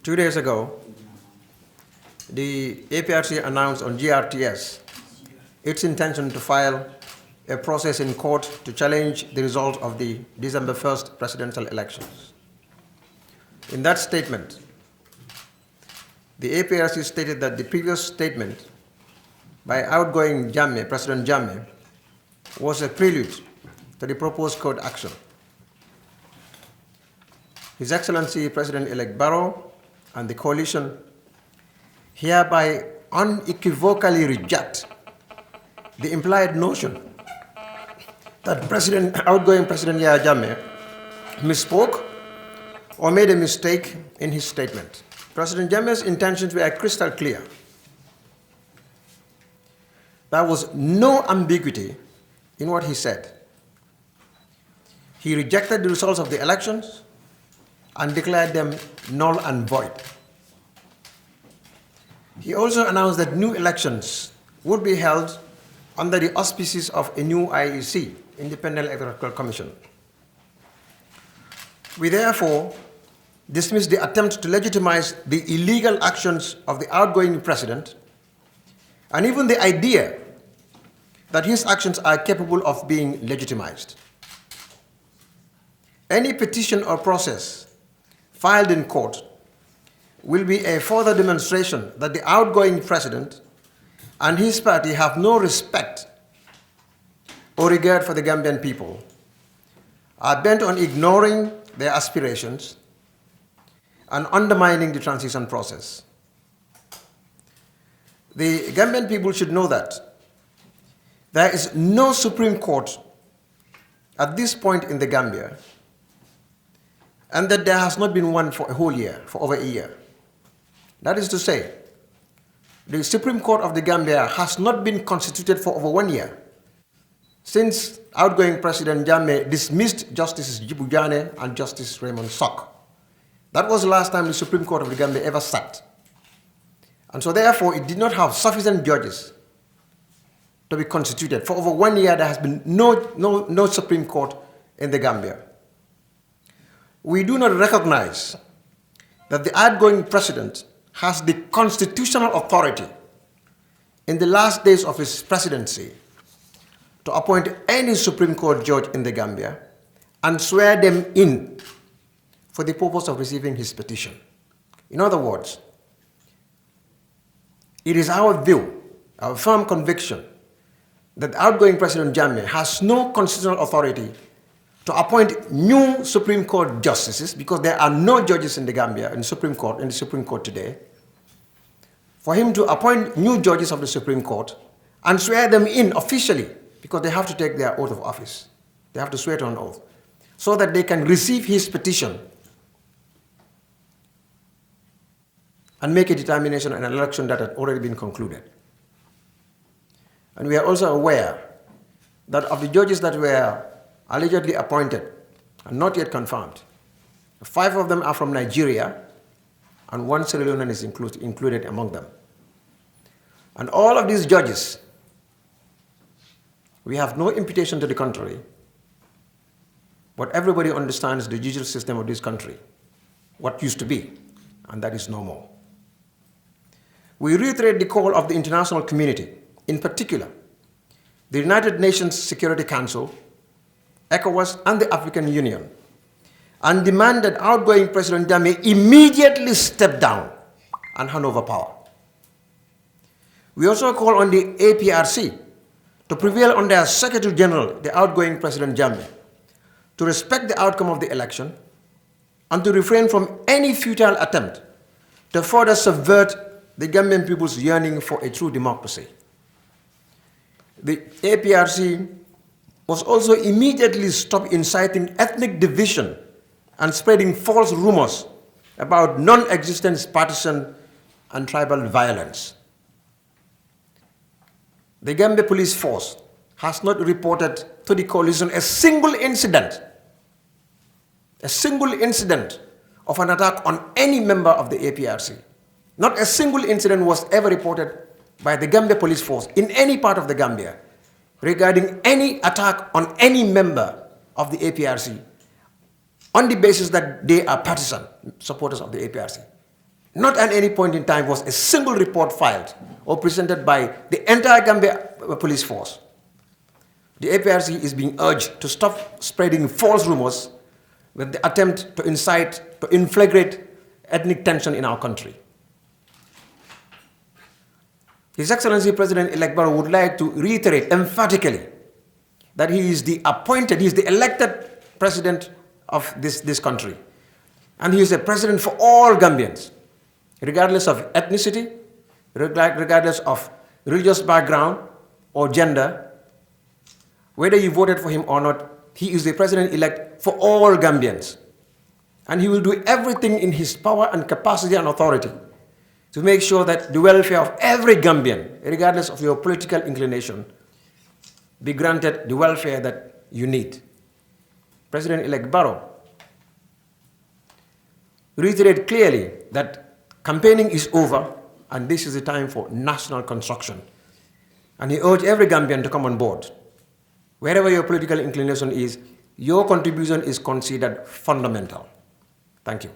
2 days ago, the APRC announced on GRTS its intention to file a process in court to challenge the result of the December 1st presidential elections. In that statement, the APRC stated that the previous statement by outgoing Jammeh, President Jammeh, was a prelude to the proposed court action. His Excellency President-Elect Barrow and the coalition hereby unequivocally reject the implied notion that outgoing President Yahya Jammeh misspoke or made a mistake in his statement. President Jammeh's intentions were crystal clear. There was no ambiguity in what he said. He rejected the results of the elections and declared them null and void. He also announced that new elections would be held under the auspices of a new IEC, Independent Electoral Commission. We therefore dismiss the attempt to legitimize the illegal actions of the outgoing president and even the idea that his actions are capable of being legitimized. Any petition or process filed in court will be a further demonstration that the outgoing president and his party have no respect or regard for the Gambian people, are bent on ignoring their aspirations and undermining the transition process. The Gambian people should know that there is no Supreme Court at this point in the Gambia, and that there has not been one for a whole year, for over a year. That is to say, the Supreme Court of the Gambia has not been constituted for over 1 year, since outgoing President Jammeh dismissed Justices Jibu Jane and Justice Raymond Sok. That was the last time the Supreme Court of the Gambia ever sat. And so therefore, it did not have sufficient judges to be constituted. For over 1 year, there has been no Supreme Court in the Gambia. We do not recognize that the outgoing president has the constitutional authority in the last days of his presidency to appoint any Supreme Court judge in the Gambia and swear them in for the purpose of receiving his petition. In other words, it is our view, our firm conviction, that outgoing President Jammeh has no constitutional authority to appoint new Supreme Court justices, because there are no judges in the Gambia, in the Supreme Court today, for him to appoint new judges of the Supreme Court and swear them in officially, because they have to take their oath of office. They have to swear to an oath, so that they can receive his petition and make a determination on an election that had already been concluded. And we are also aware that of the judges that were allegedly appointed and not yet confirmed, 5 of them are from Nigeria, and 1 Sierra Leonean is included among them. And all of these judges, we have no imputation to the contrary, but everybody understands the judicial system of this country, what used to be, and that is no more. We reiterate the call of the international community, in particular, the United Nations Security Council, ECOWAS, and the African Union, and demand that outgoing President Jammeh immediately step down and hand over power. We also call on the APRC to prevail on their Secretary General, the outgoing President Jammeh, to respect the outcome of the election and to refrain from any futile attempt to further subvert the Gambian people's yearning for a true democracy. The APRC must also immediately stop inciting ethnic division and spreading false rumors about non-existent partisan and tribal violence. The Gambia Police Force has not reported to the coalition a single incident of an attack on any member of the APRC. Not a single incident was ever reported by the Gambia Police Force in any part of the Gambia regarding any attack on any member of the APRC on the basis that they are partisan supporters of the APRC. Not at any point in time was a single report filed or presented by the entire Gambia police force. The APRC is being urged to stop spreading false rumors with the attempt to incite, to inflagrate ethnic tension in our country. His Excellency President-Elect Barrow would like to reiterate emphatically that he is the elected president of this country. And he is a president for all Gambians, regardless of ethnicity, regardless of religious background or gender. Whether you voted for him or not, he is the president-elect for all Gambians. And he will do everything in his power and capacity and authority to make sure that the welfare of every Gambian, regardless of your political inclination, be granted the welfare that you need. President-elect Barrow reiterated clearly that campaigning is over and this is the time for national construction. And he urged every Gambian to come on board. Wherever your political inclination is, your contribution is considered fundamental. Thank you.